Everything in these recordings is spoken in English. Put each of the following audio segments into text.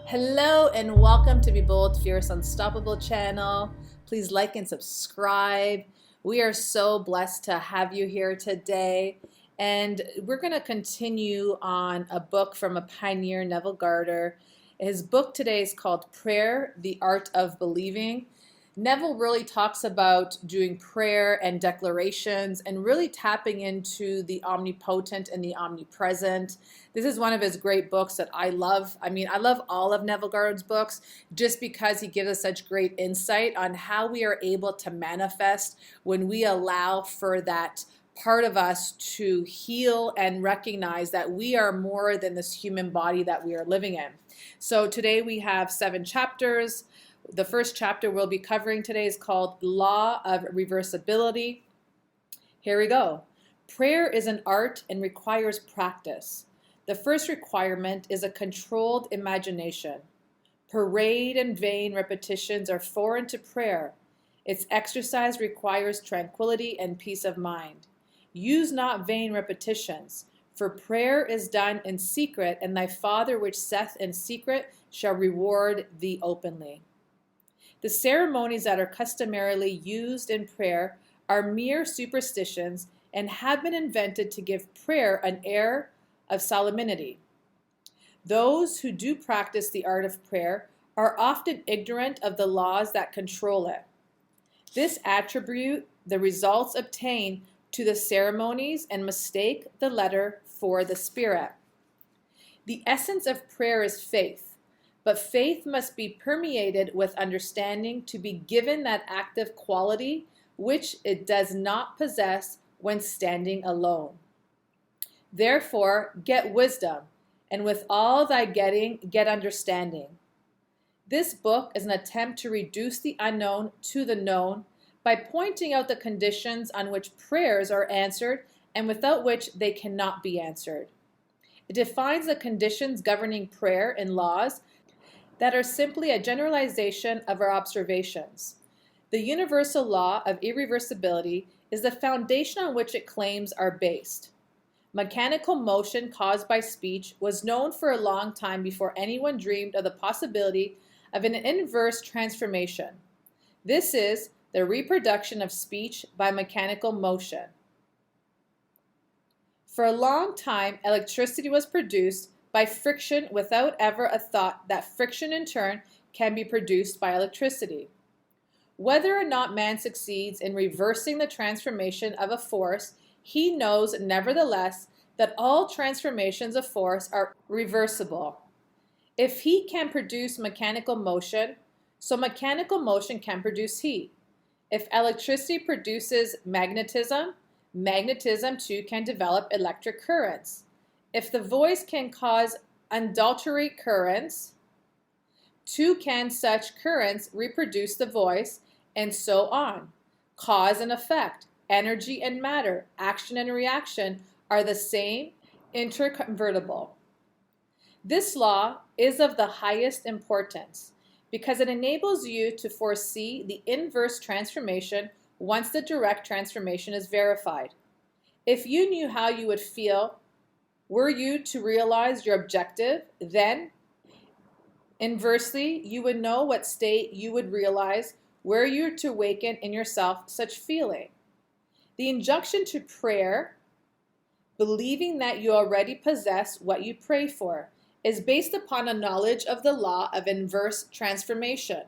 Hello and welcome to Be Bold, Fierce, Unstoppable channel. Please like and subscribe. We are so blessed to have you here today. And we're going to continue on a book from a pioneer, Neville Goddard. His book today is called Prayer, the Art of Believing. Neville really talks about doing prayer and declarations and really tapping into the omnipotent and the omnipresent. This is one of his great books that I love. I love all of Neville Goddard's books just because he gives us such great insight on how we are able to manifest when we allow for that part of us to heal and recognize that we are more than this human body that we are living in. So today we have 7 chapters. The first chapter we'll be covering today is called Law of Reversibility. Here we go. Prayer is an art and requires practice. The first requirement is a controlled imagination. Parade and vain repetitions are foreign to prayer. Its exercise requires tranquility and peace of mind. Use not vain repetitions, for prayer is done in secret, and thy Father which saith in secret shall reward thee openly. The ceremonies that are customarily used in prayer are mere superstitions and have been invented to give prayer an air of solemnity. Those who do practice the art of prayer are often ignorant of the laws that control it. This attribute the results obtained to the ceremonies and mistake the letter for the spirit. The essence of prayer is faith. But faith must be permeated with understanding to be given that active quality which it does not possess when standing alone. Therefore, get wisdom, and with all thy getting, get understanding. This book is an attempt to reduce the unknown to the known by pointing out the conditions on which prayers are answered and without which they cannot be answered. It defines the conditions governing prayer in laws that are simply a generalization of our observations. The universal law of irreversibility is the foundation on which it claims are based. Mechanical motion caused by speech was known for a long time before anyone dreamed of the possibility of an inverse transformation. This is the reproduction of speech by mechanical motion. For a long time, electricity was produced by friction without ever a thought that friction in turn can be produced by electricity. Whether or not man succeeds in reversing the transformation of a force, he knows nevertheless that all transformations of force are reversible. If he can produce mechanical motion, so mechanical motion can produce heat. If electricity produces magnetism, magnetism too can develop electric currents. If the voice can cause unadulterated currents, too can such currents reproduce the voice, and so on. Cause and effect, energy and matter, action and reaction are the same, interconvertible. This law is of the highest importance because it enables you to foresee the inverse transformation once the direct transformation is verified. If you knew how you would feel were you to realize your objective, then inversely, you would know what state you would realize were you to awaken in yourself such feeling. The injunction to prayer, believing that you already possess what you pray for, is based upon a knowledge of the law of inverse transformation.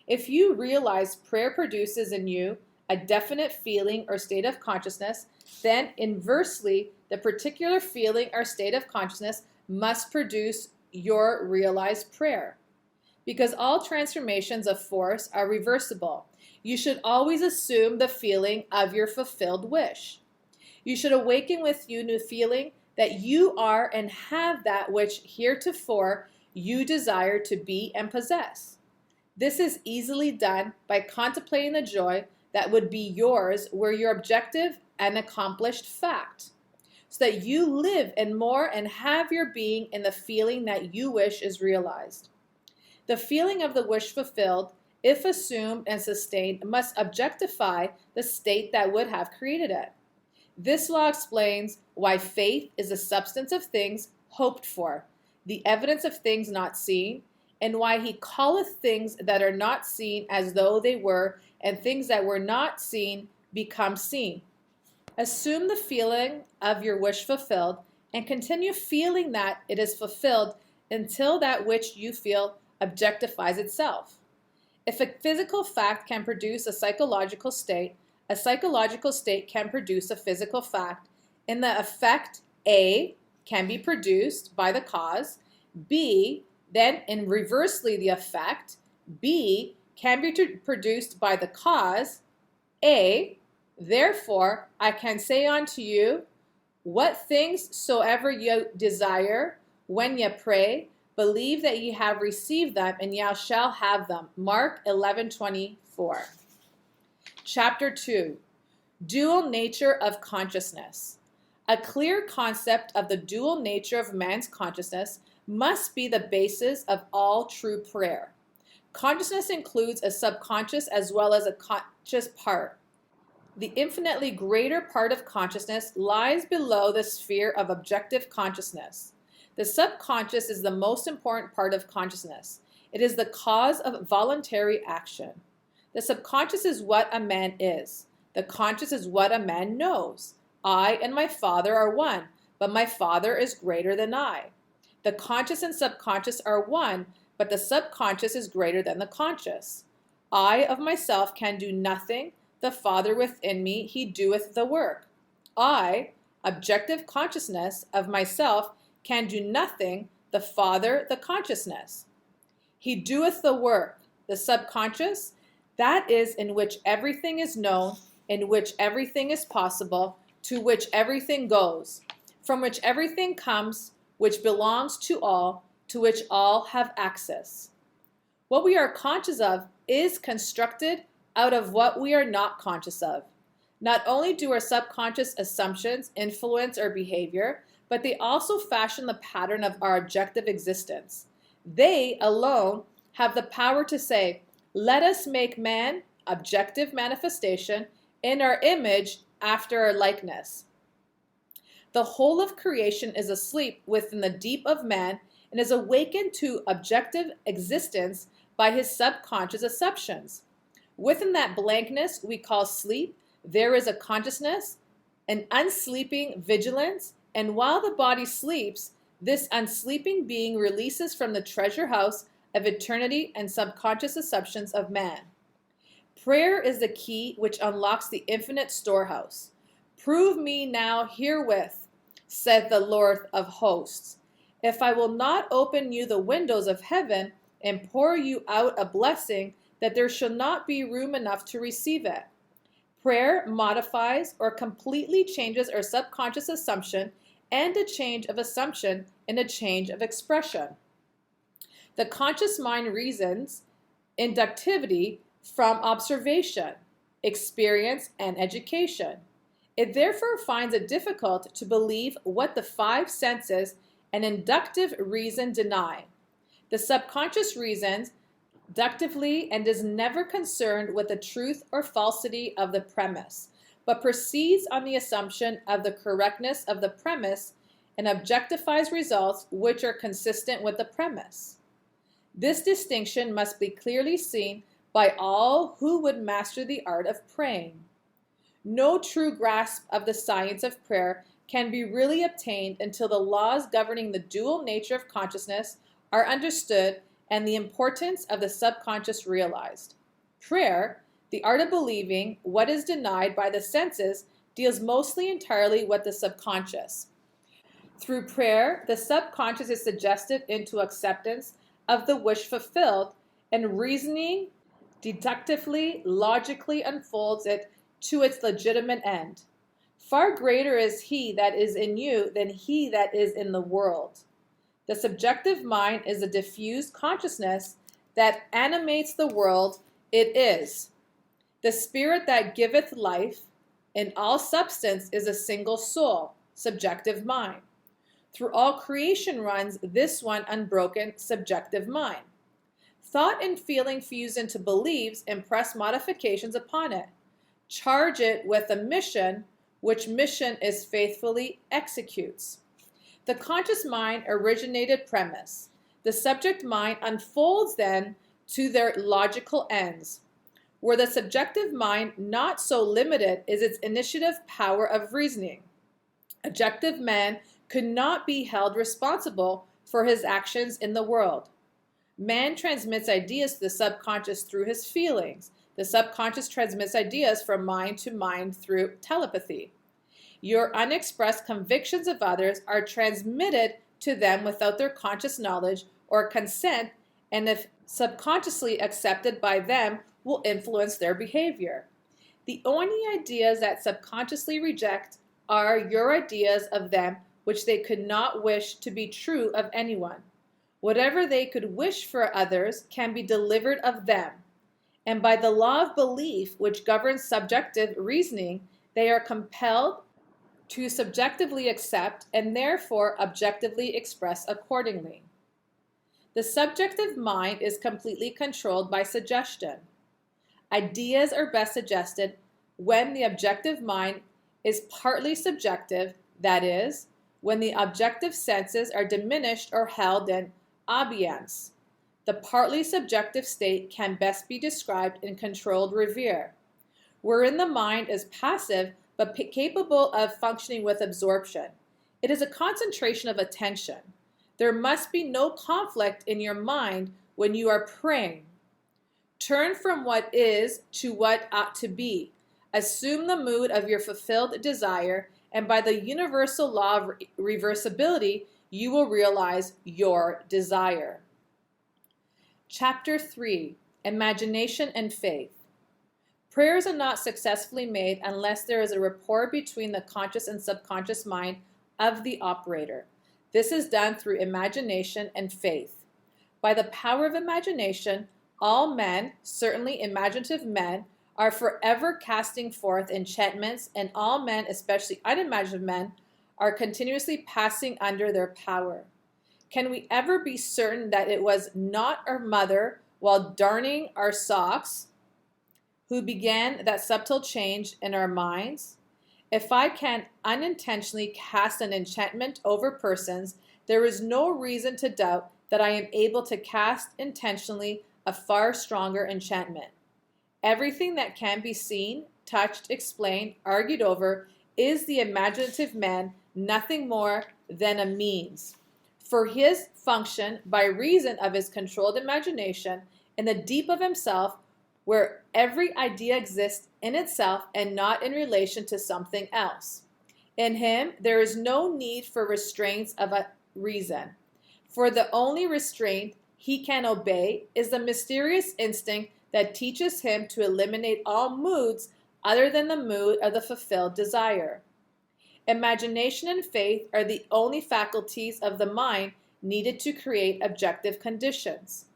If you realize prayer produces in you a definite feeling or state of consciousness, then inversely, the particular feeling or state of consciousness must produce your realized prayer. Because all transformations of force are reversible, you should always assume the feeling of your fulfilled wish. You should awaken with you new feeling that you are and have that which heretofore you desire to be and possess. This is easily done by contemplating the joy that would be yours were your objective an accomplished fact, so that you live in more and have your being in the feeling that you wish is realized. The feeling of the wish fulfilled, if assumed and sustained, must objectify the state that would have created it. This law explains why faith is the substance of things hoped for, the evidence of things not seen, and why he calleth things that are not seen as though they were, and things that were not seen become seen. Assume the feeling of your wish fulfilled, and continue feeling that it is fulfilled until that which you feel objectifies itself. If a physical fact can produce a psychological state can produce a physical fact, and the effect A can be produced by the cause, B, then in reversely the effect, B can be produced by the cause, A, therefore I can say unto you, what things soever ye desire, when ye pray, believe that ye have received them, and ye shall have them. Mark 11:24. Chapter 2. Dual nature of consciousness. A clear concept of the dual nature of man's consciousness must be the basis of all true prayer. Consciousness includes a subconscious as well as a conscious part. The infinitely greater part of consciousness lies below the sphere of objective consciousness. The subconscious is the most important part of consciousness. It is the cause of voluntary action. The subconscious is what a man is. The conscious is what a man knows. I and my Father are one, but my Father is greater than I. The conscious and subconscious are one, but the subconscious is greater than the conscious. I of myself can do nothing. The Father within me, he doeth the work. I, objective consciousness of myself, can do nothing. The Father, the consciousness. He doeth the work. The subconscious, that is in which everything is known, in which everything is possible, to which everything goes, from which everything comes, which belongs to all, to which all have access. What we are conscious of is constructed out of what we are not conscious of. Not only do our subconscious assumptions influence our behavior, but they also fashion the pattern of our objective existence. They alone have the power to say, let us make man, objective manifestation, in our image after our likeness. The whole of creation is asleep within the deep of man and is awakened to objective existence by his subconscious assumptions. Within that blankness we call sleep, there is a consciousness, an unsleeping vigilance, and while the body sleeps, this unsleeping being releases from the treasure house of eternity and subconscious assumptions of man. Prayer is the key which unlocks the infinite storehouse. Prove me now herewith, said the Lord of hosts, if I will not open you the windows of heaven and pour you out a blessing, that there shall not be room enough to receive it. Prayer modifies or completely changes our subconscious assumption, and a change of assumption in a change of expression. The conscious mind reasons inductivity from observation, experience, and education. It therefore finds it difficult to believe what the five senses and inductive reason deny. The subconscious reasons deductively and is never concerned with the truth or falsity of the premise, but proceeds on the assumption of the correctness of the premise and objectifies results which are consistent with the premise. This distinction must be clearly seen by all who would master the art of praying. No true grasp of the science of prayer can be really obtained until the laws governing the dual nature of consciousness are understood and the importance of the subconscious realized. Prayer, the art of believing what is denied by the senses, deals mostly entirely with the subconscious. Through prayer, the subconscious is suggested into acceptance of the wish fulfilled, and reasoning deductively, logically unfolds it to its legitimate end. Far greater is he that is in you than he that is in the world. The subjective mind is a diffused consciousness that animates the world it is. The spirit that giveth life in all substance is a single soul, subjective mind. Through all creation runs this one unbroken subjective mind. Thought and feeling fuse into beliefs impress modifications upon it. Charge it with a mission, which mission is faithfully executes. The conscious mind originated premise. The subject mind unfolds then to their logical ends, where the subjective mind, not so limited, is its initiative power of reasoning. Objective man could not be held responsible for his actions in the world. Man transmits ideas to the subconscious through his feelings. The subconscious transmits ideas from mind to mind through telepathy. Your unexpressed convictions of others are transmitted to them without their conscious knowledge or consent, and if subconsciously accepted by them, will influence their behavior. The only ideas that subconsciously reject are your ideas of them, which they could not wish to be true of anyone. Whatever they could wish for others can be delivered of them. And by the law of belief, which governs subjective reasoning, they are compelled to subjectively accept and therefore objectively express accordingly. The subjective mind is completely controlled by suggestion. Ideas are best suggested when the objective mind is partly subjective, that is, when the objective senses are diminished or held in abeyance. The partly subjective state can best be described in controlled reverie, wherein the mind is passive but capable of functioning with absorption. It is a concentration of attention. There must be no conflict in your mind when you are praying. Turn from what is to what ought to be. Assume the mood of your fulfilled desire, and by the universal law of reversibility, you will realize your desire. Chapter 3, Imagination and Faith. Prayers are not successfully made unless there is a rapport between the conscious and subconscious mind of the operator. This is done through imagination and faith. By the power of imagination, all men, certainly imaginative men, are forever casting forth enchantments, and all men, especially unimaginative men, are continuously passing under their power. Can we ever be certain that it was not our mother, while darning our socks, who began that subtle change in our minds? If I can unintentionally cast an enchantment over persons, there is no reason to doubt that I am able to cast intentionally a far stronger enchantment. Everything that can be seen, touched, explained, argued over is the imaginative man nothing more than a means for his function by reason of his controlled imagination in the deep of himself, where every idea exists in itself and not in relation to something else. In him, there is no need for restraints of a reason, for the only restraint he can obey is the mysterious instinct that teaches him to eliminate all moods other than the mood of the fulfilled desire. Imagination and faith are the only faculties of the mind needed to create objective conditions.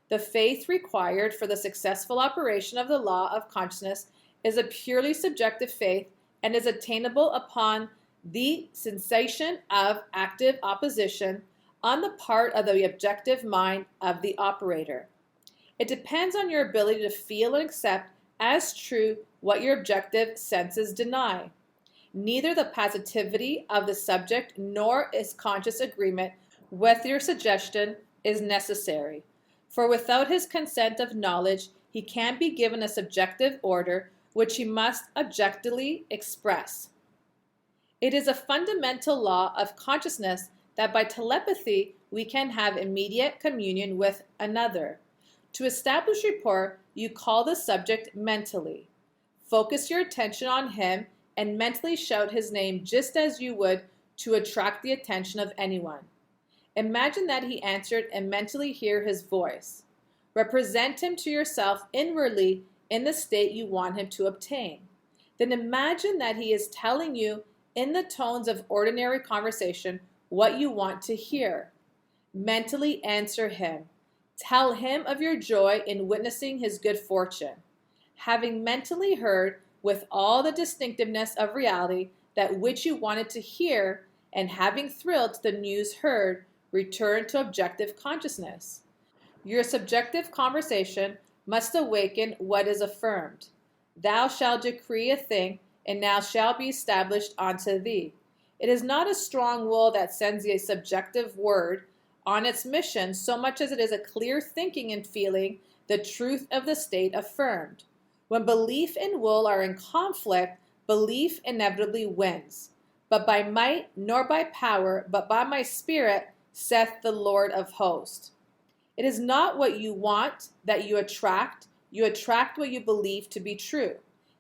The faith required for the successful operation of the law of consciousness is a purely subjective faith and is attainable upon the sensation of active opposition on the part of the objective mind of the operator. It depends on your ability to feel and accept as true what your objective senses deny. Neither the positivity of the subject nor its conscious agreement with your suggestion is necessary, for without his consent of knowledge, he can be given a subjective order which he must objectively express. It is a fundamental law of consciousness that by telepathy we can have immediate communion with another. To establish rapport, you call the subject mentally. Focus your attention on him and mentally shout his name just as you would to attract the attention of anyone. Imagine that he answered and mentally hear his voice. Represent him to yourself inwardly in the state you want him to obtain. Then imagine that he is telling you in the tones of ordinary conversation what you want to hear. Mentally answer him. Tell him of your joy in witnessing his good fortune. Having mentally heard with all the distinctiveness of reality that which you wanted to hear, and having thrilled to the news heard, return to objective consciousness. Your subjective conversation must awaken what is affirmed. Thou shalt decree a thing, and now shall be established unto thee. It is not a strong will that sends thee a subjective word on its mission so much as it is a clear thinking and feeling the truth of the state affirmed. When belief and will are in conflict, belief inevitably wins. But by might, nor by power, but by my Spirit, saith the Lord of hosts. It is not what you want that you attract what you believe to be true.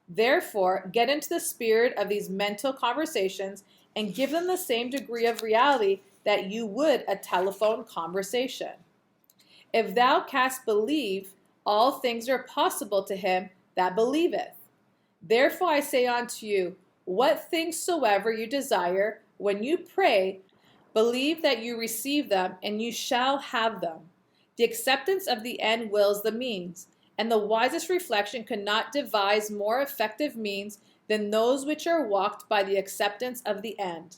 Therefore, get into the spirit of these mental conversations and give them the same degree of reality that you would a telephone conversation. If thou canst believe, all things are possible to him that believeth. Therefore I say unto you, what things soever you desire, when you pray, believe that you receive them, and you shall have them. The acceptance of the end wills the means, and the wisest reflection could not devise more effective means than those which are walked by the acceptance of the end.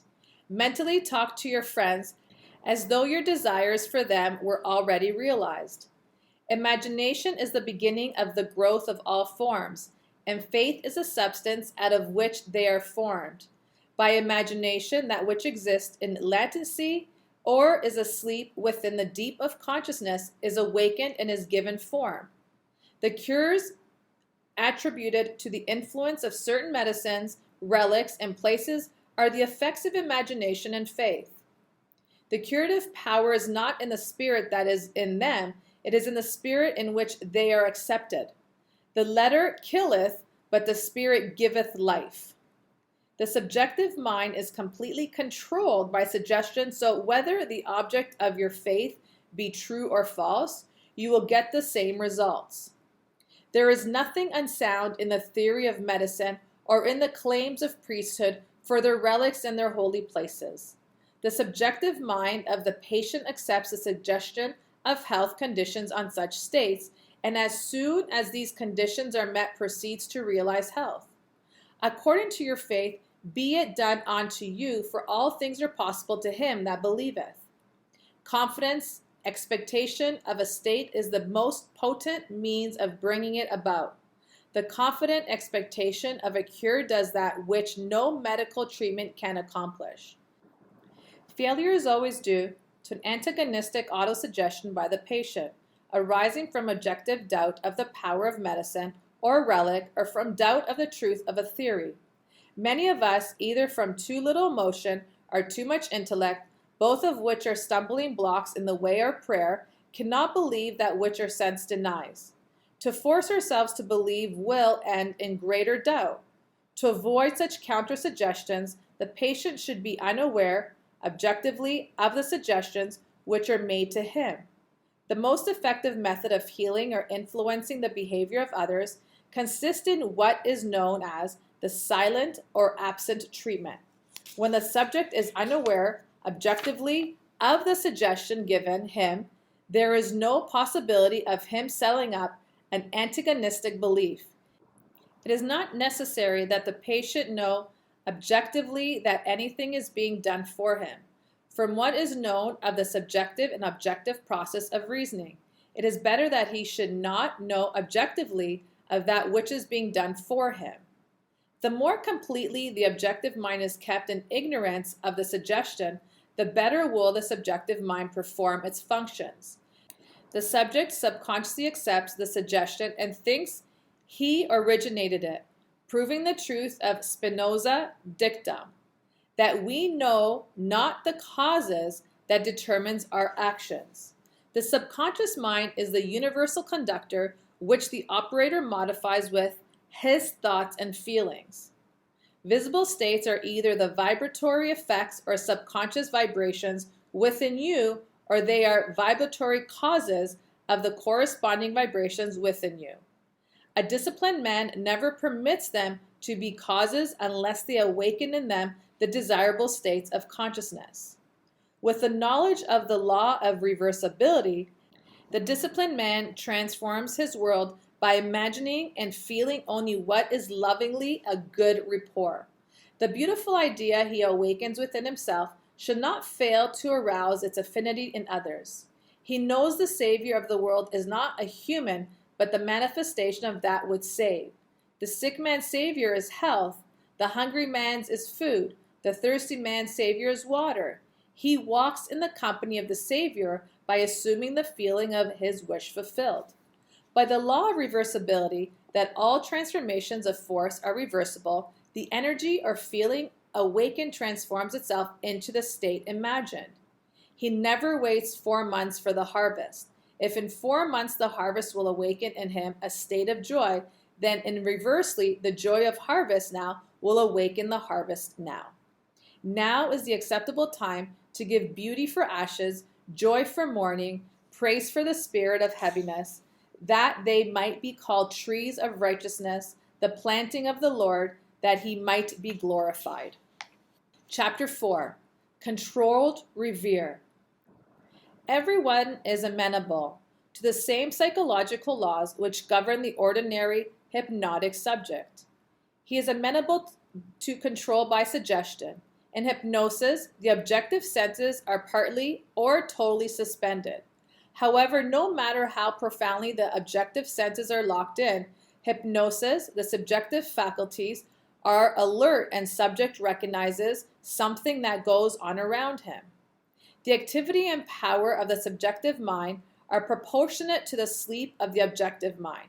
Mentally talk to your friends as though your desires for them were already realized. Imagination is the beginning of the growth of all forms, and faith is the substance out of which they are formed. By imagination, that which exists in latency or is asleep within the deep of consciousness is awakened and is given form. The cures attributed to the influence of certain medicines, relics, and places are the effects of imagination and faith. The curative power is not in the spirit that is in them, it is in the spirit in which they are accepted. The letter killeth, but the spirit giveth life. The subjective mind is completely controlled by suggestion, so whether the object of your faith be true or false, you will get the same results. There is nothing unsound in the theory of medicine or in the claims of priesthood for their relics and their holy places. The subjective mind of the patient accepts the suggestion of health conditions on such states, and as soon as these conditions are met, proceeds to realize health. According to your faith, be it done unto you, for all things are possible to him that believeth. Confidence, expectation of a state is the most potent means of bringing it about. The confident expectation of a cure does that which no medical treatment can accomplish. Failure is always due to an antagonistic autosuggestion by the patient, arising from objective doubt of the power of medicine or a relic, or from doubt of the truth of a theory. Many of us, either from too little emotion or too much intellect, both of which are stumbling blocks in the way of prayer, cannot believe that which our sense denies. To force ourselves to believe will end in greater doubt. To avoid such counter-suggestions, the patient should be unaware, objectively, of the suggestions which are made to him. The most effective method of healing or influencing the behavior of others consists in what is known as the silent or absent treatment. When the subject is unaware, objectively, of the suggestion given him, there is no possibility of him selling up an antagonistic belief. It is not necessary that the patient know objectively that anything is being done for him. From what is known of the subjective and objective process of reasoning, it is better that he should not know objectively of that which is being done for him. The more completely the objective mind is kept in ignorance of the suggestion, the better will the subjective mind perform its functions. The subject subconsciously accepts the suggestion and thinks he originated it, proving the truth of Spinoza dictum, that we know not the causes that determines our actions. The subconscious mind is the universal conductor which the operator modifies with his thoughts and feelings. Visible states are either the vibratory effects or subconscious vibrations within you, or they are vibratory causes of the corresponding vibrations within you. A disciplined man never permits them to be causes unless they awaken in them the desirable states of consciousness. With the knowledge of the law of reversibility, the disciplined man transforms his world by imagining and feeling only what is lovingly a good rapport. The beautiful idea he awakens within himself should not fail to arouse its affinity in others. He knows the Savior of the world is not a human, but the manifestation of that which saved. The sick man's Savior is health, the hungry man's is food, the thirsty man's Savior is water. He walks in the company of the Savior by assuming the feeling of his wish fulfilled. By the law of reversibility, that all transformations of force are reversible, the energy or feeling awakened transforms itself into the state imagined. He never waits 4 months for the harvest. If in 4 months the harvest will awaken in him a state of joy, then in reversely, the joy of harvest now will awaken the harvest now. Now is the acceptable time to give beauty for ashes, joy for mourning, praise for the spirit of heaviness, that they might be called trees of righteousness, the planting of the Lord, that he might be glorified. Chapter 4. Controlled Revere. Everyone is amenable to the same psychological laws which govern the ordinary hypnotic subject. He is amenable to control by suggestion. In hypnosis, the objective senses are partly or totally suspended. However, no matter how profoundly the objective senses are locked in, hypnosis, the subjective faculties, are alert and subject recognizes something that goes on around him. The activity and power of the subjective mind are proportionate to the sleep of the objective mind.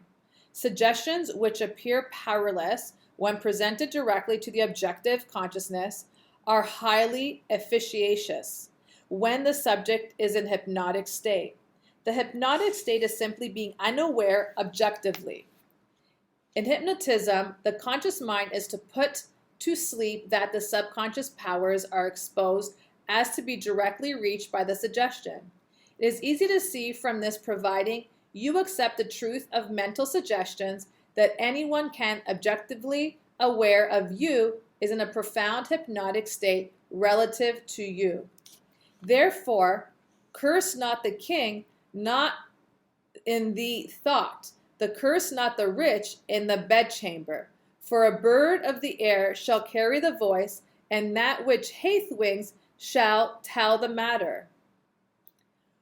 Suggestions which appear powerless when presented directly to the objective consciousness are highly efficacious when the subject is in hypnotic state. The hypnotic state is simply being unaware objectively. In hypnotism, the conscious mind is to put to sleep that the subconscious powers are exposed as to be directly reached by the suggestion. It is easy to see from this, providing you accept the truth of mental suggestions, that anyone can objectively aware of you is in a profound hypnotic state relative to you. Therefore, curse not the king, not in the thought, the curse not the rich in the bedchamber. For a bird of the air shall carry the voice, and that which hath wings shall tell the matter.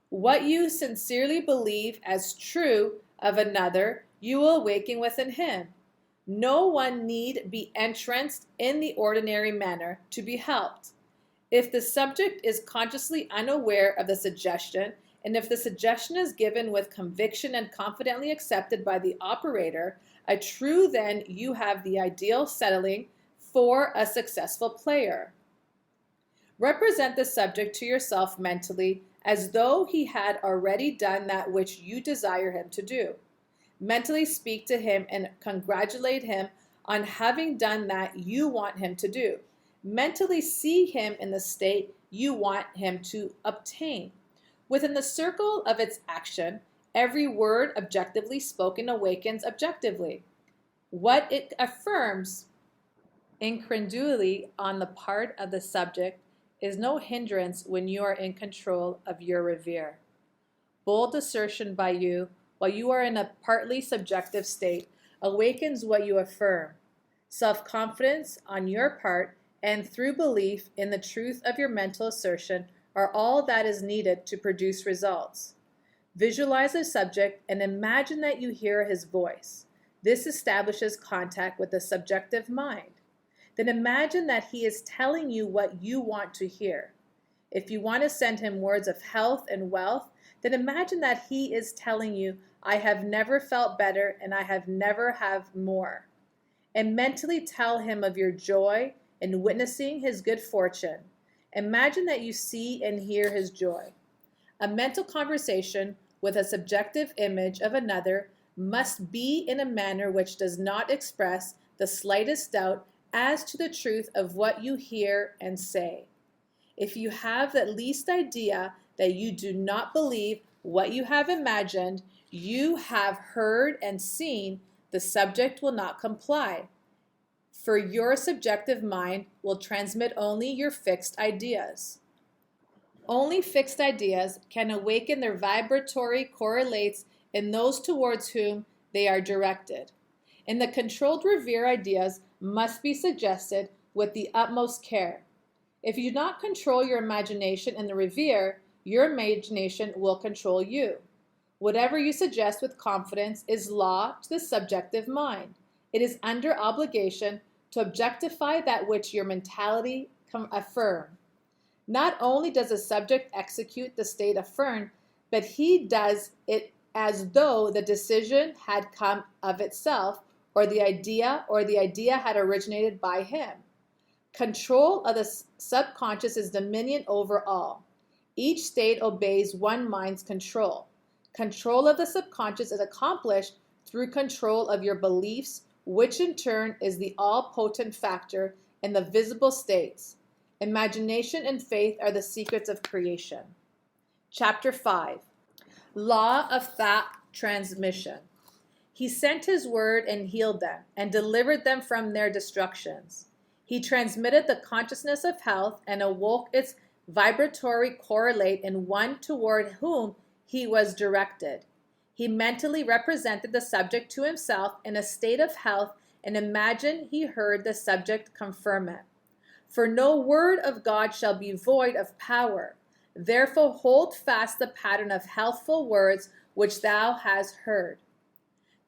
What you sincerely believe as true of another, you will awaken within him. No one need be entranced in the ordinary manner to be helped. If the subject is consciously unaware of the suggestion, and if the suggestion is given with conviction and confidently accepted by the operator, a true then you have the ideal settling for a successful player. Represent the subject to yourself mentally as though he had already done that which you desire him to do. Mentally speak to him and congratulate him on having done that you want him to do. Mentally see him in the state you want him to obtain. Within the circle of its action, every word objectively spoken awakens objectively. What it affirms incredulity on the part of the subject is no hindrance when you are in control of your revere. Bold assertion by you, while you are in a partly subjective state, awakens what you affirm. Self-confidence on your part and through belief in the truth of your mental assertion are all that is needed to produce results. Visualize the subject and imagine that you hear his voice. This establishes contact with the subjective mind. Then imagine that he is telling you what you want to hear. If you want to send him words of health and wealth, then imagine that he is telling you, I have never felt better and I have never have more. And mentally tell him of your joy in witnessing his good fortune. Imagine that you see and hear his joy. A mental conversation with a subjective image of another must be in a manner which does not express the slightest doubt as to the truth of what you hear and say. If you have the least idea that you do not believe what you have imagined, you have heard and seen, the subject will not comply. For your subjective mind will transmit only your fixed ideas. Only fixed ideas can awaken their vibratory correlates in those towards whom they are directed. In the controlled revere, ideas must be suggested with the utmost care. If you do not control your imagination in the revere, your imagination will control you. Whatever you suggest with confidence is law to the subjective mind. It is under obligation to objectify that which your mentality affirm. Not only does the subject execute the state affirmed, but he does it as though the decision had come of itself, or the idea had originated by him. Control of the subconscious is dominion over all. Each state obeys one mind's control. Control of the subconscious is accomplished through control of your beliefs, which in turn is the all-potent factor in the visible states. Imagination and faith are the secrets of creation. Chapter 5. Law of Thought Transmission. He sent his word and healed them, and delivered them from their destructions. He transmitted the consciousness of health and awoke its vibratory correlate in one toward whom he was directed. He mentally represented the subject to himself in a state of health and imagined he heard the subject confirm it. For no word of God shall be void of power. Therefore hold fast the pattern of healthful words which thou hast heard.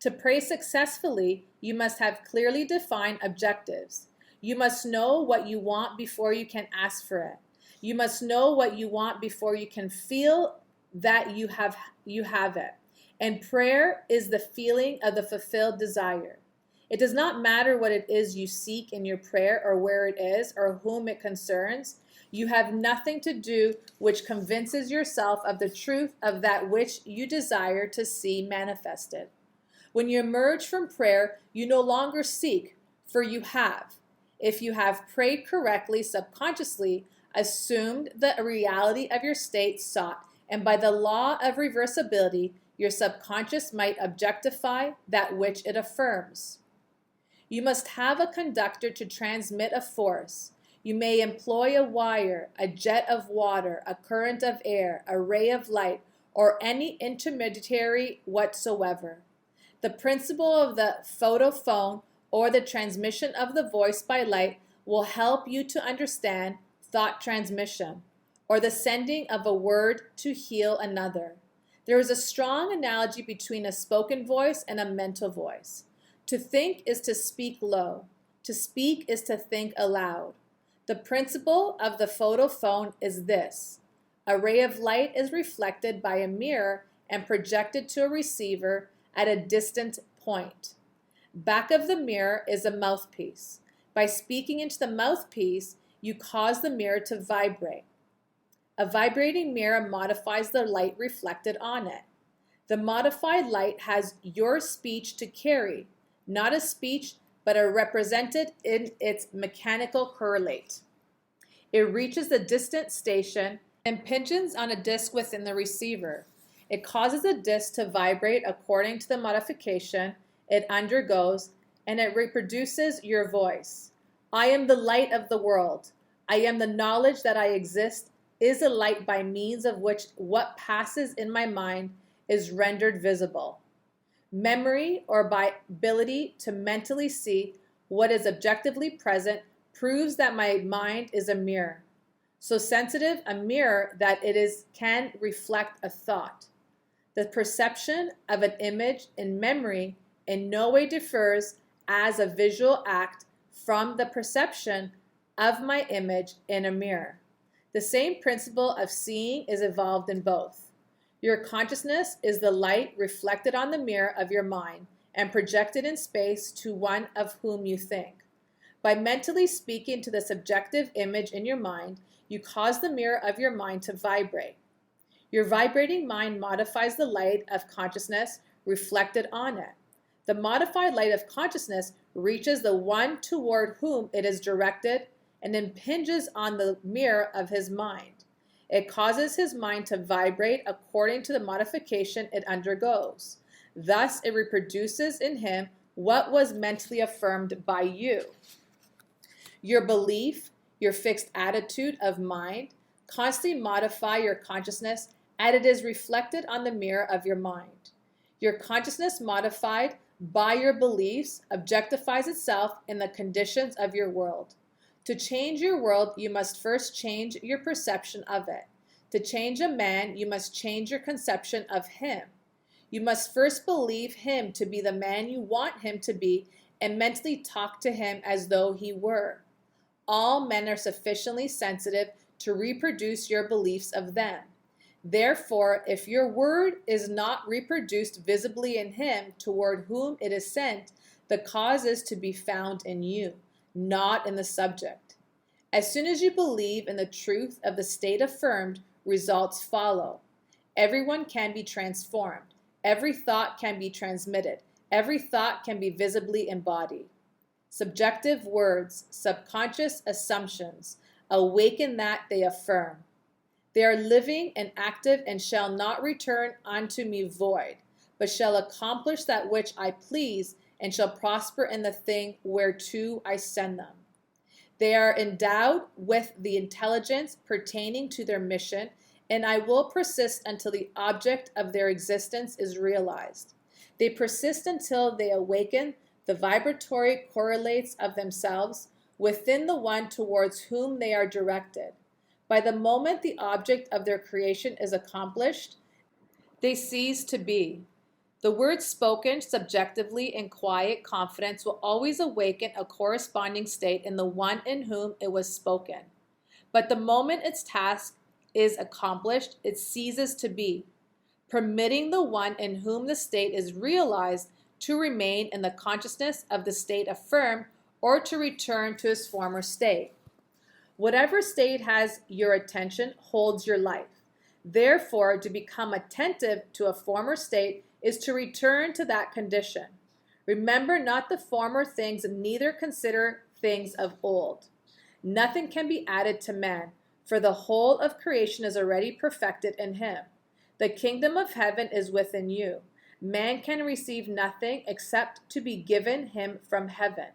To pray successfully, you must have clearly defined objectives. You must know what you want before you can ask for it. You must know what you want before you can feel that you have it. And prayer is the feeling of the fulfilled desire. It does not matter what it is you seek in your prayer, or where it is, or whom it concerns. You have nothing to do which convinces yourself of the truth of that which you desire to see manifested. When you emerge from prayer, you no longer seek, for you have. If you have prayed correctly, subconsciously assumed the reality of your state sought, and by the law of reversibility, your subconscious might objectify that which it affirms. You must have a conductor to transmit a force. You may employ a wire, a jet of water, a current of air, a ray of light, or any intermediary whatsoever. The principle of the photophone, or the transmission of the voice by light, will help you to understand thought transmission, or the sending of a word to heal another. There is a strong analogy between a spoken voice and a mental voice. To think is to speak low. To speak is to think aloud. The principle of the photophone is this. A ray of light is reflected by a mirror and projected to a receiver at a distant point. Back of the mirror is a mouthpiece. By speaking into the mouthpiece, you cause the mirror to vibrate. A vibrating mirror modifies the light reflected on it. The modified light has your speech to carry, not a speech, but a represented in its mechanical correlate. It reaches the distant station and impinges on a disc within the receiver. It causes the disc to vibrate according to the modification it undergoes, and it reproduces your voice. I am the light of the world. I am the knowledge that I exist is a light by means of which what passes in my mind is rendered visible. Memory, or by ability to mentally see what is objectively present, proves that my mind is a mirror. So sensitive a mirror that it can reflect a thought. The perception of an image in memory in no way differs as a visual act from the perception of my image in a mirror. The same principle of seeing is evolved in both. Your consciousness is the light reflected on the mirror of your mind and projected in space to one of whom you think. By mentally speaking to the subjective image in your mind, you cause the mirror of your mind to vibrate. Your vibrating mind modifies the light of consciousness reflected on it. The modified light of consciousness reaches the one toward whom it is directed and impinges on the mirror of his mind. It causes his mind to vibrate according to the modification it undergoes. Thus, it reproduces in him what was mentally affirmed by you. Your belief, your fixed attitude of mind, constantly modify your consciousness as it is reflected on the mirror of your mind. Your consciousness modified by your beliefs objectifies itself in the conditions of your world. To change your world, you must first change your perception of it. To change a man, you must change your conception of him. You must first believe him to be the man you want him to be and mentally talk to him as though he were. All men are sufficiently sensitive to reproduce your beliefs of them. Therefore, if your word is not reproduced visibly in him toward whom it is sent, the cause is to be found in you, not in the subject. As soon as you believe in the truth of the state affirmed, results follow. Everyone can be transformed. Every thought can be transmitted. Every thought can be visibly embodied. Subjective words, subconscious assumptions, awaken that they affirm. They are living and active and shall not return unto me void, but shall accomplish that which I please and shall prosper in the thing whereto I send them. They are endowed with the intelligence pertaining to their mission, and I will persist until the object of their existence is realized. They persist until they awaken the vibratory correlates of themselves within the one towards whom they are directed. By the moment the object of their creation is accomplished, they cease to be. The word spoken subjectively in quiet confidence will always awaken a corresponding state in the one in whom it was spoken. But the moment its task is accomplished, it ceases to be, permitting the one in whom the state is realized to remain in the consciousness of the state affirmed or to return to his former state. Whatever state has your attention holds your life. Therefore, to become attentive to a former state is to return to that condition. Remember not the former things, and neither consider things of old. Nothing can be added to man, for the whole of creation is already perfected in him. The kingdom of heaven is within you. Man can receive nothing except to be given him from heaven.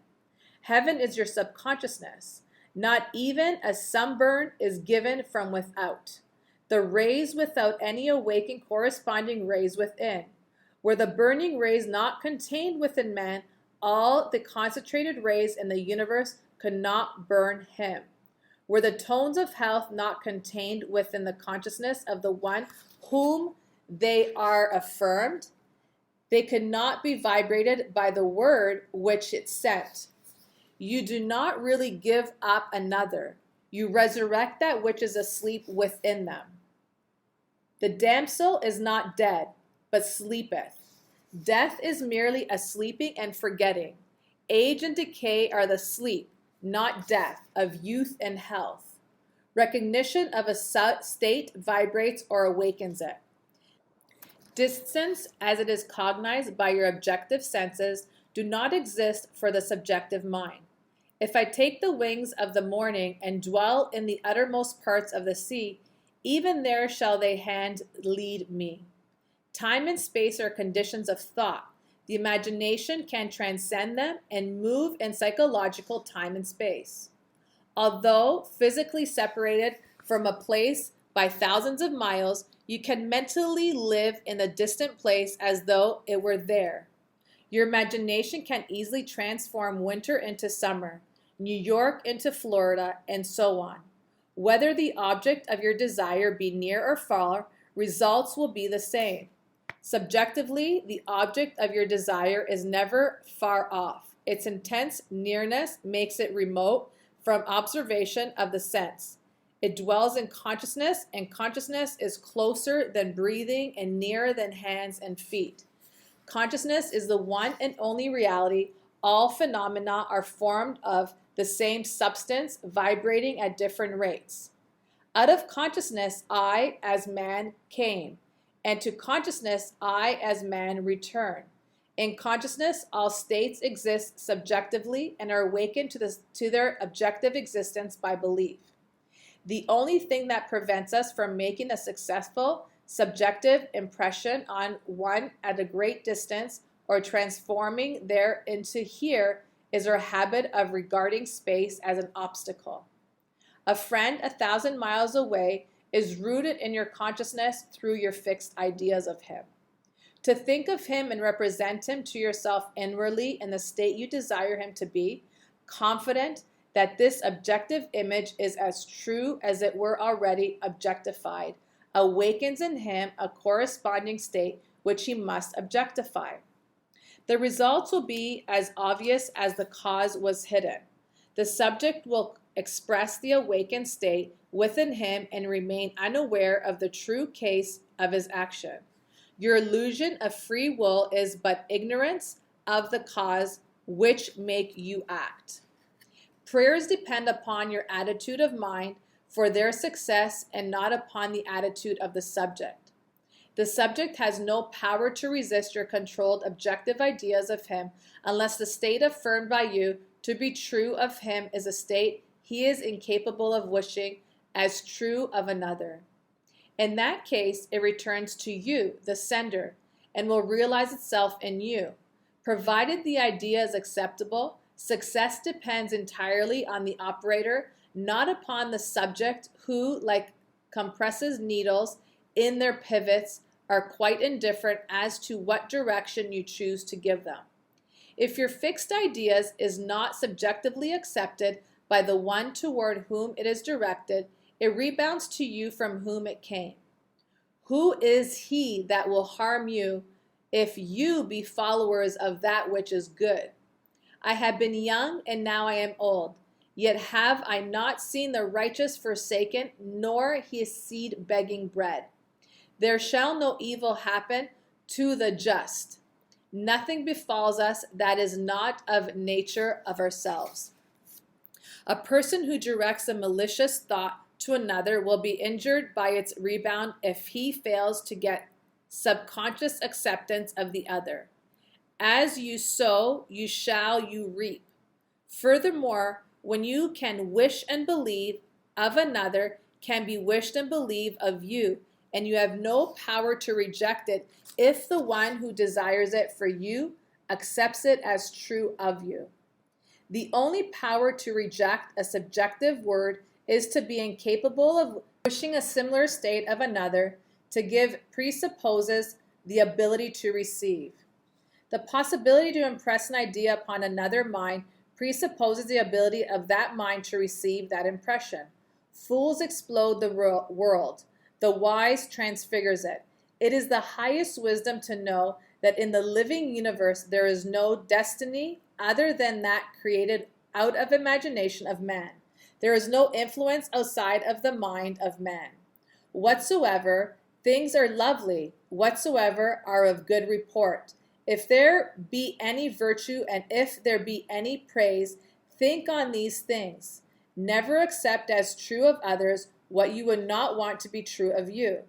Heaven is your subconsciousness. Not even a sunburn is given from without. The rays without any awakened corresponding rays within. Were the burning rays not contained within man, all the concentrated rays in the universe could not burn him. Were the tones of health not contained within the consciousness of the one whom they are affirmed, they could not be vibrated by the word which it sent. You do not really give up another. You resurrect that which is asleep within them. The damsel is not dead, but sleepeth. Death is merely a sleeping and forgetting. Age and decay are the sleep, not death, of youth and health. Recognition of a state vibrates or awakens it. Distance, as it is cognized by your objective senses, do not exist for the subjective mind. If I take the wings of the morning and dwell in the uttermost parts of the sea, even there shall they hand lead me. Time and space are conditions of thought. The imagination can transcend them and move in psychological time and space. Although physically separated from a place by thousands of miles, you can mentally live in the distant place as though it were there. Your imagination can easily transform winter into summer, New York into Florida, and so on. Whether the object of your desire be near or far, results will be the same. Subjectively, the object of your desire is never far off. Its intense nearness makes it remote from observation of the sense. It dwells in consciousness, and consciousness is closer than breathing and nearer than hands and feet. Consciousness is the one and only reality. All phenomena are formed of the same substance, vibrating at different rates. Out of consciousness, I, as man, came, and to consciousness, I, as man, return. In consciousness, all states exist subjectively and are awakened to their objective existence by belief. The only thing that prevents us from making a successful subjective impression on one at a great distance or transforming there into here is our habit of regarding space as an obstacle. A friend 1,000 miles away is rooted in your consciousness through your fixed ideas of him. To think of him and represent him to yourself inwardly in the state you desire him to be, confident that this objective image is as true as it were already objectified, awakens in him a corresponding state which he must objectify. The results will be as obvious as the cause was hidden. The subject will express the awakened state within him and remain unaware of the true case of his action. Your illusion of free will is but ignorance of the cause which make you act. Prayers depend upon your attitude of mind for their success and not upon the attitude of the subject. The subject has no power to resist your controlled objective ideas of him unless the state affirmed by you to be true of him is a state he is incapable of wishing as true of another. In that case, it returns to you, the sender, and will realize itself in you. Provided the idea is acceptable, success depends entirely on the operator, not upon the subject who, like compresses needles in their pivots, are quite indifferent as to what direction you choose to give them. If your fixed ideas is not subjectively accepted by the one toward whom it is directed, it rebounds to you from whom it came. Who is he that will harm you if you be followers of that which is good? I have been young, and now I am old. Yet have I not seen the righteous forsaken, nor his seed begging bread. There shall no evil happen to the just. Nothing befalls us that is not of nature of ourselves. A person who directs a malicious thought to another will be injured by its rebound if he fails to get subconscious acceptance of the other. As you sow, you reap. Furthermore, when you can wish and believe of another, can be wished and believed of you, and you have no power to reject it if the one who desires it for you accepts it as true of you. The only power to reject a subjective word is to be incapable of wishing a similar state of another. To give presupposes the ability to receive. The possibility to impress an idea upon another mind presupposes the ability of that mind to receive that impression. Fools explode the world. The wise transfigures it. It is the highest wisdom to know that in the living universe there is no destiny other than that created out of imagination of man. There is no influence outside of the mind of man. Whatsoever things are lovely, whatsoever are of good report. If there be any virtue and if there be any praise, think on these things. Never accept as true of others what you would not want to be true of you.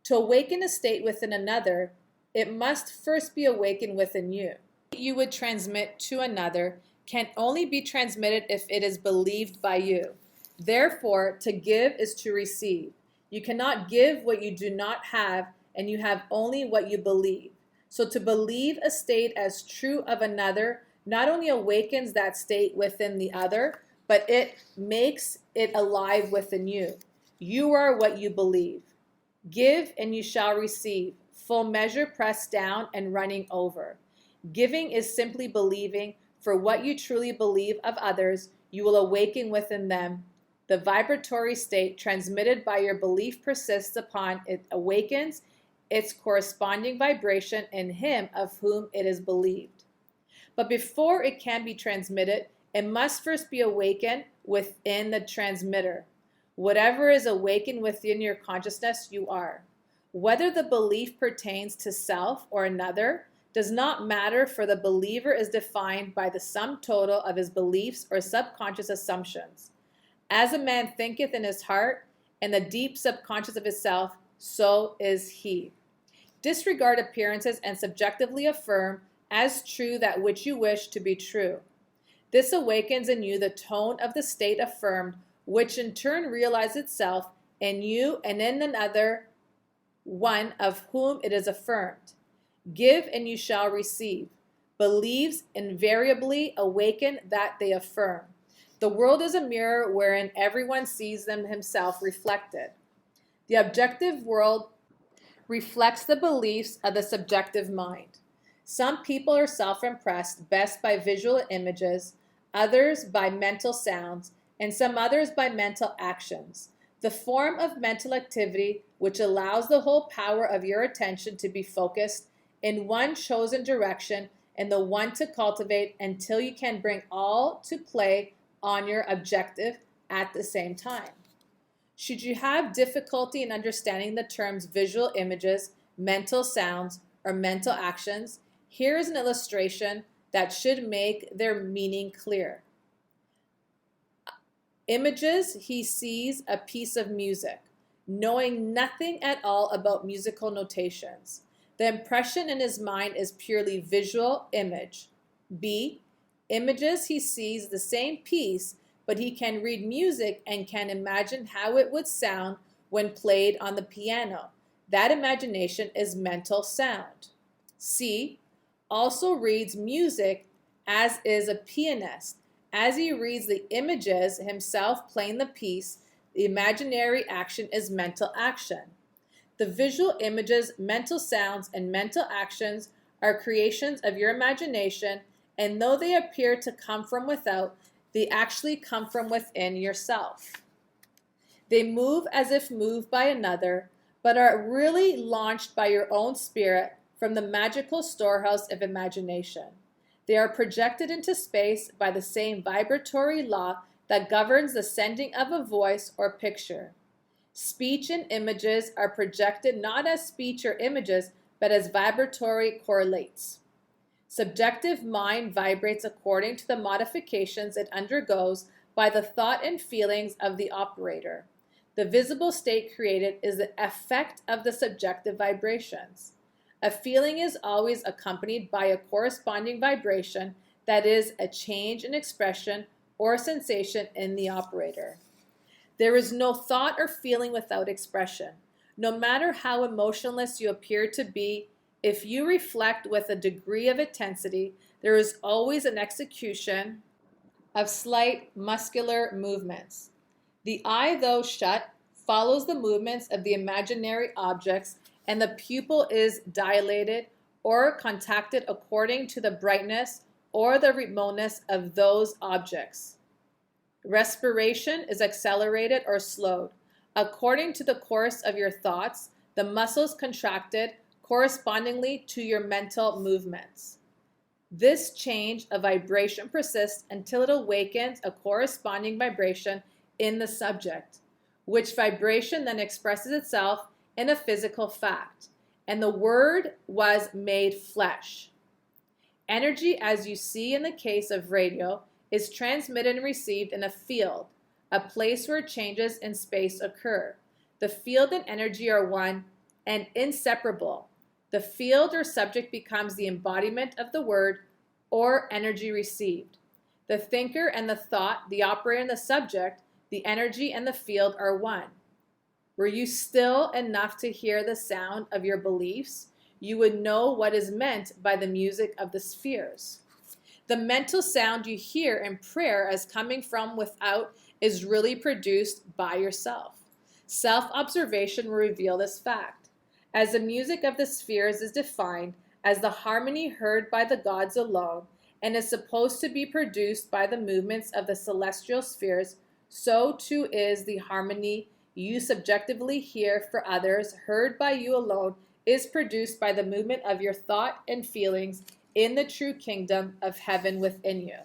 To awaken a state within another, it must first be awakened within you. What you would transmit to another can only be transmitted if it is believed by you. Therefore, to give is to receive. You cannot give what you do not have, and you have only what you believe. So to believe a state as true of another not only awakens that state within the other, but it makes it alive within you. You are what you believe. Give and you shall receive, full measure pressed down and running over. Giving is simply believing, for what you truly believe of others, you will awaken within them. The vibratory state transmitted by your belief persists upon it, awakens its corresponding vibration in him of whom it is believed. But before it can be transmitted, it must first be awakened within the transmitter. Whatever is awakened within your consciousness, you are. Whether the belief pertains to self or another does not matter, for the believer is defined by the sum total of his beliefs or subconscious assumptions. As a man thinketh in his heart, and the deep subconscious of his self, so is he. Disregard appearances and subjectively affirm as true that which you wish to be true. This awakens in you the tone of the state affirmed, which in turn realizes itself in you and in another one of whom it is affirmed. Give and you shall receive. Believes invariably awaken that they affirm. The world is a mirror wherein everyone sees them himself reflected. The objective world reflects the beliefs of the subjective mind. Some people are self-impressed best by visual images, others by mental sounds, and some others by mental actions. The form of mental activity which allows the whole power of your attention to be focused in one chosen direction and the one to cultivate until you can bring all to play on your objective at the same time. Should you have difficulty in understanding the terms visual images, mental sounds, or mental actions, here is an illustration that should make their meaning clear. Images, he sees a piece of music, knowing nothing at all about musical notations. The impression in his mind is purely visual image. B, images, he sees the same piece, but he can read music and can imagine how it would sound when played on the piano. That imagination is mental sound. C, also reads music as is a pianist. As he reads the images himself playing the piece, the imaginary action is mental action. The visual images, mental sounds, and mental actions are creations of your imagination, and though they appear to come from without, they actually come from within yourself. They move as if moved by another, but are really launched by your own spirit from the magical storehouse of imagination. They are projected into space by the same vibratory law that governs the sending of a voice or picture. Speech and images are projected not as speech or images, but as vibratory correlates. Subjective mind vibrates according to the modifications it undergoes by the thought and feelings of the operator. The visible state created is the effect of the subjective vibrations. A feeling is always accompanied by a corresponding vibration, that is, a change in expression or sensation in the operator. There is no thought or feeling without expression. No matter how emotionless you appear to be, if you reflect with a degree of intensity, there is always an execution of slight muscular movements. The eye, though shut, follows the movements of the imaginary objects, and the pupil is dilated or contracted according to the brightness or the remoteness of those objects. Respiration is accelerated or slowed. According to the course of your thoughts, the muscles contracted correspondingly to your mental movements. This change of vibration persists until it awakens a corresponding vibration in the subject, which vibration then expresses itself in a physical fact, and the Word was made flesh. Energy, as you see in the case of radio, is transmitted and received in a field, a place where changes in space occur. The field and energy are one and inseparable. The field or subject becomes the embodiment of the word or energy received. The thinker and the thought, the operator and the subject, the energy and the field are one. Were you still enough to hear the sound of your beliefs, you would know what is meant by the music of the spheres. The mental sound you hear in prayer as coming from without is really produced by yourself. Self-observation will reveal this fact. As the music of the spheres is defined as the harmony heard by the gods alone and is supposed to be produced by the movements of the celestial spheres, so too is the harmony you subjectively hear for others, heard by you alone, is produced by the movement of your thought and feelings in the true kingdom of heaven within you.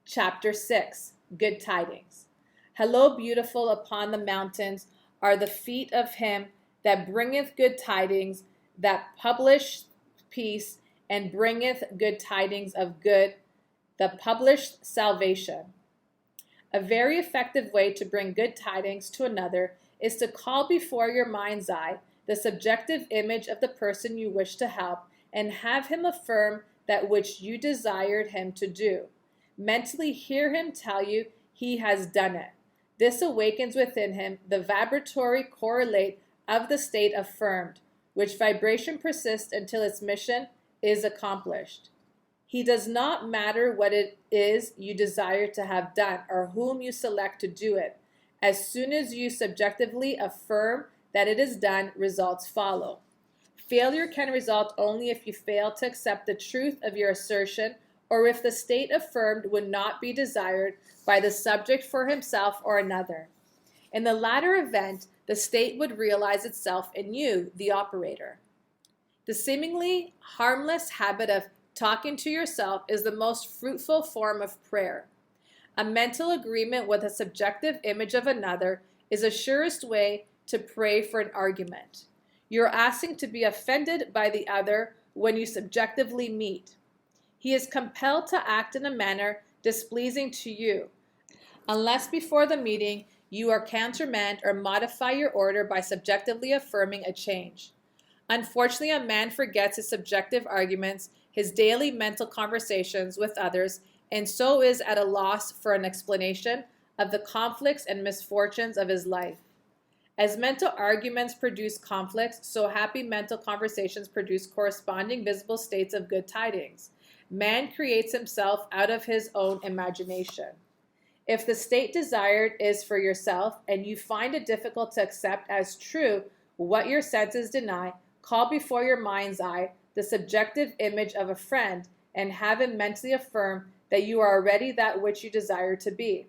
Chapter 6, Good Tidings. Hello, beautiful upon the mountains are the feet of him that bringeth good tidings, that publish peace, and bringeth good tidings of good, the published salvation. A very effective way to bring good tidings to another is to call before your mind's eye the subjective image of the person you wish to help and have him affirm that which you desired him to do. Mentally hear him tell you he has done it. This awakens within him the vibratory correlate of the state affirmed, which vibration persists until its mission is accomplished. He does not matter what it is you desire to have done or whom you select to do it. As soon as you subjectively affirm that it is done, results follow. Failure can result only if you fail to accept the truth of your assertion or if the state affirmed would not be desired by the subject for himself or another. In the latter event, the state would realize itself in you, the operator. The seemingly harmless habit of talking to yourself is the most fruitful form of prayer. A mental agreement with a subjective image of another is the surest way to pray for an argument. You're asking to be offended by the other when you subjectively meet. He is compelled to act in a manner displeasing to you, unless before the meeting you are countermand or modify your order by subjectively affirming a change. Unfortunately, a man forgets his subjective arguments, his daily mental conversations with others, and so is at a loss for an explanation of the conflicts and misfortunes of his life. As mental arguments produce conflicts, so happy mental conversations produce corresponding visible states of good tidings. Man creates himself out of his own imagination. If the state desired is for yourself, and you find it difficult to accept as true what your senses deny, call before your mind's eye the subjective image of a friend, and have him mentally affirm that you are already that which you desire to be.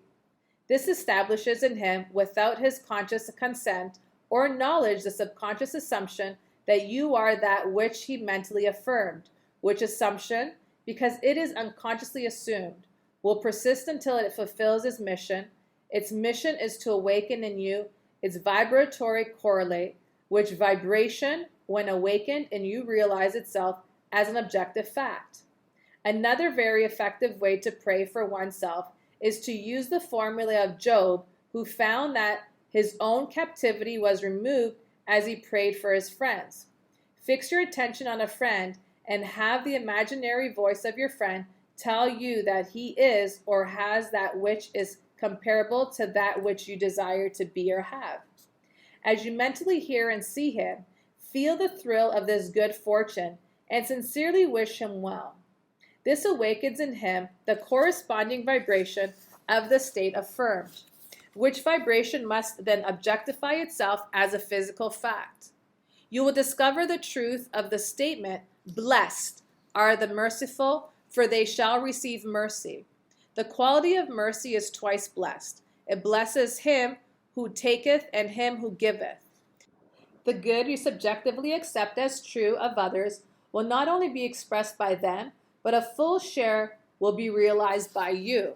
This establishes in him, without his conscious consent or knowledge, the subconscious assumption that you are that which he mentally affirmed, which assumption, because it is unconsciously assumed, will persist until it fulfills its mission. Its mission is to awaken in you its vibratory correlate, which vibration, when awakened in you, realize itself as an objective fact. Another very effective way to pray for oneself is to use the formula of Job, who found that his own captivity was removed as he prayed for his friends. Fix your attention on a friend and have the imaginary voice of your friend tell you that he is or has that which is comparable to that which you desire to be or have. As you mentally hear and see him, feel the thrill of this good fortune and sincerely wish him well. This awakens in him the corresponding vibration of the state affirmed, which vibration must then objectify itself as a physical fact. You will discover the truth of the statement, "Blessed are the merciful, for they shall receive mercy." The quality of mercy is twice blessed. It blesses him who taketh and him who giveth. The good you subjectively accept as true of others will not only be expressed by them, but a full share will be realized by you.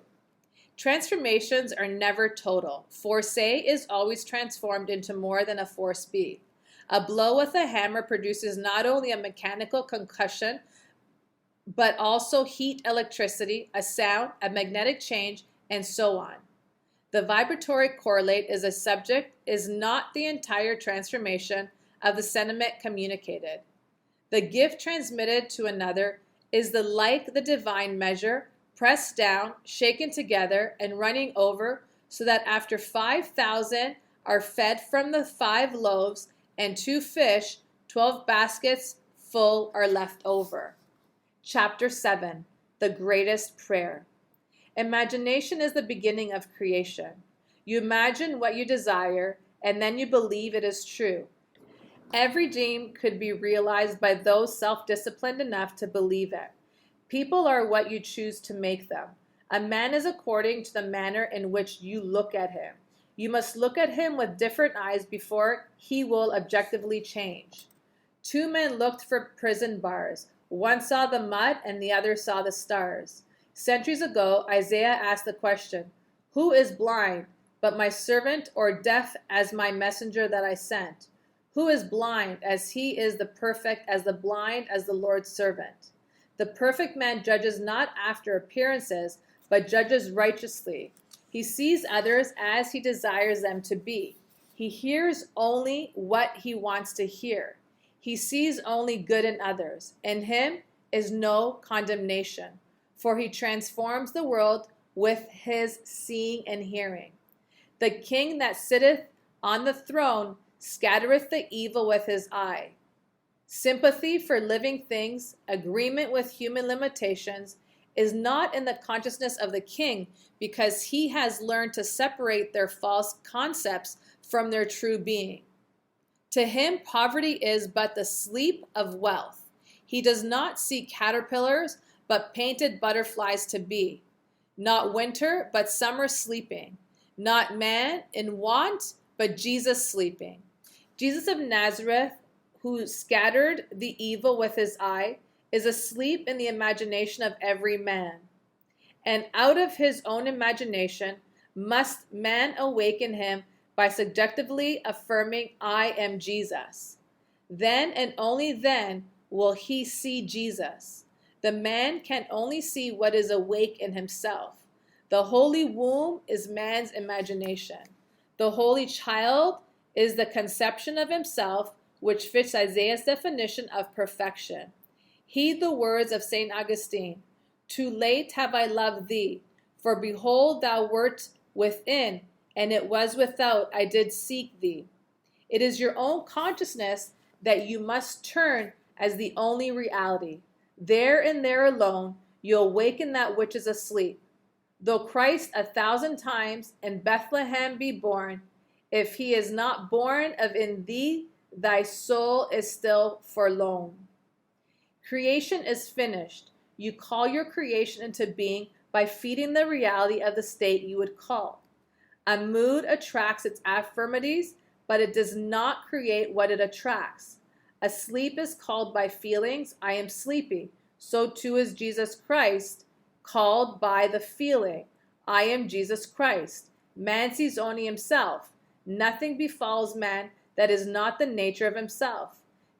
Transformations are never total. Force A is always transformed into more than a force B. A blow with a hammer produces not only a mechanical concussion, but also heat, electricity, a sound, a magnetic change, and so on. The vibratory correlate is a subject, is not the entire transformation of the sentiment communicated. The gift transmitted to another is the divine measure, pressed down, shaken together, and running over, so that after 5,000 are fed from the 5 loaves and 2 fish, 12 baskets full are left over. Chapter 7, The Greatest Prayer. Imagination is the beginning of creation. You imagine what you desire, and then you believe it is true. Every dream could be realized by those self-disciplined enough to believe it. People are what you choose to make them. A man is according to the manner in which you look at him. You must look at him with different eyes before he will objectively change. 2 men looked for prison bars. One saw the mud and the other saw the stars. Centuries ago, Isaiah asked the question, "Who is blind but my servant, or deaf as my messenger that I sent? Who is blind as he is the perfect, as the blind as the Lord's servant?" The perfect man judges not after appearances, but judges righteously. He sees others as he desires them to be. He hears only what he wants to hear. He sees only good in others. In him is no condemnation, for he transforms the world with his seeing and hearing. The king that sitteth on the throne scattereth the evil with his eye. Sympathy for living things, agreement with human limitations, is not in the consciousness of the king, because he has learned to separate their false concepts from their true being. To him, poverty is but the sleep of wealth. He does not see caterpillars, but painted butterflies to be. Not winter, but summer sleeping. Not man in want, but Jesus sleeping. Jesus of Nazareth, who scattered the evil with his eye, is asleep in the imagination of every man. And out of his own imagination must man awaken him by subjectively affirming, I am Jesus. Then and only then will he see Jesus. The man can only see what is awake in himself. The holy womb is man's imagination. The holy child is the conception of himself, which fits Isaiah's definition of perfection. Heed the words of St. Augustine. Too late have I loved thee, for behold, thou wert within, and it was without I did seek thee. It is your own consciousness that you must turn as the only reality. There and there alone, you awaken that which is asleep. Though Christ 1,000 times in Bethlehem be born, if he is not born of in thee, thy soul is still forlorn. Creation is finished. You call your creation into being by feeding the reality of the state you would call. A mood attracts its affirmities, but it does not create what it attracts. A sleep is called by feelings, I am sleepy. So too is Jesus Christ called by the feeling, I am Jesus Christ. Man sees only himself. Nothing befalls man that is not the nature of himself.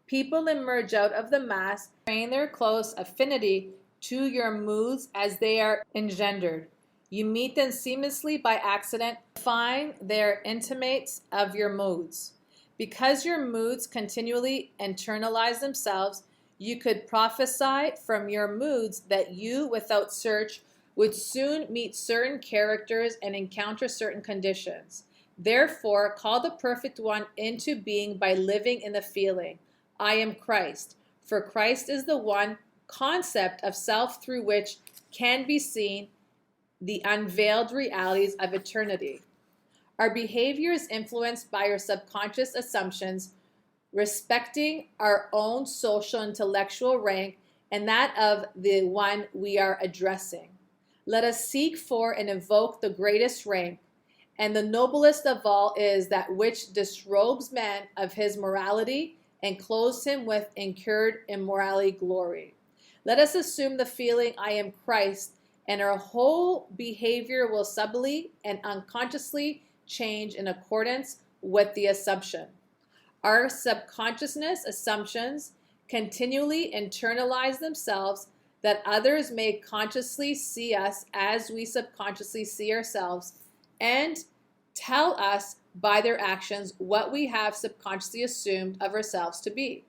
People emerge out of the mass, train their close affinity to your moods as they are engendered. You meet them seamlessly by accident, find they're intimates of your moods. Because your moods continually internalize themselves, you could prophesy from your moods that you, without search, would soon meet certain characters and encounter certain conditions. Therefore, call the perfect one into being by living in the feeling, I am Christ. For Christ is the one concept of self through which can be seen the unveiled realities of eternity. Our behavior is influenced by our subconscious assumptions respecting our own social intellectual rank and that of the one we are addressing. Let us seek for and evoke the greatest rank, and the noblest of all is that which disrobes man of his morality and clothes him with incurred immorality glory. Let us assume the feeling I am Christ, and our whole behavior will subtly and unconsciously change in accordance with the assumption. Our subconsciousness assumptions continually internalize themselves that others may consciously see us as we subconsciously see ourselves and tell us by their actions what we have subconsciously assumed of ourselves to be.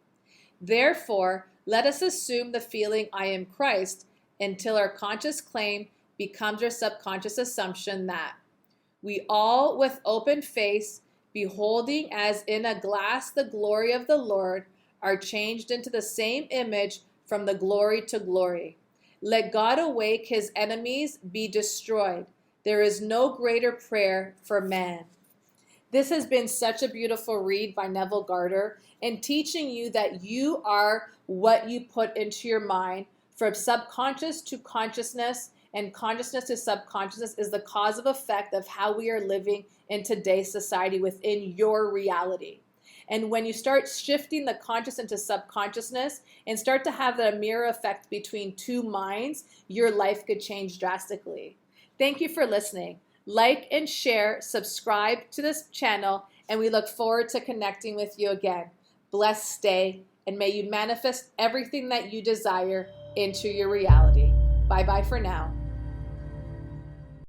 Therefore, let us assume the feeling I am Christ until our conscious claim becomes our subconscious assumption that we all with open face, beholding as in a glass the glory of the Lord, are changed into the same image from the glory to glory. Let God awake, his enemies be destroyed. There is no greater prayer for man. This has been such a beautiful read by Neville Goddard in teaching you that you are what you put into your mind. From subconscious to consciousness and consciousness to subconsciousness is the cause of effect of how we are living in today's society within your reality. And when you start shifting the conscious into subconsciousness and start to have that mirror effect between two minds, your life could change drastically. Thank you for listening. Like and share, subscribe to this channel, and we look forward to connecting with you again. Blessed stay, and may you manifest everything that you desire into your reality. Bye-bye for now.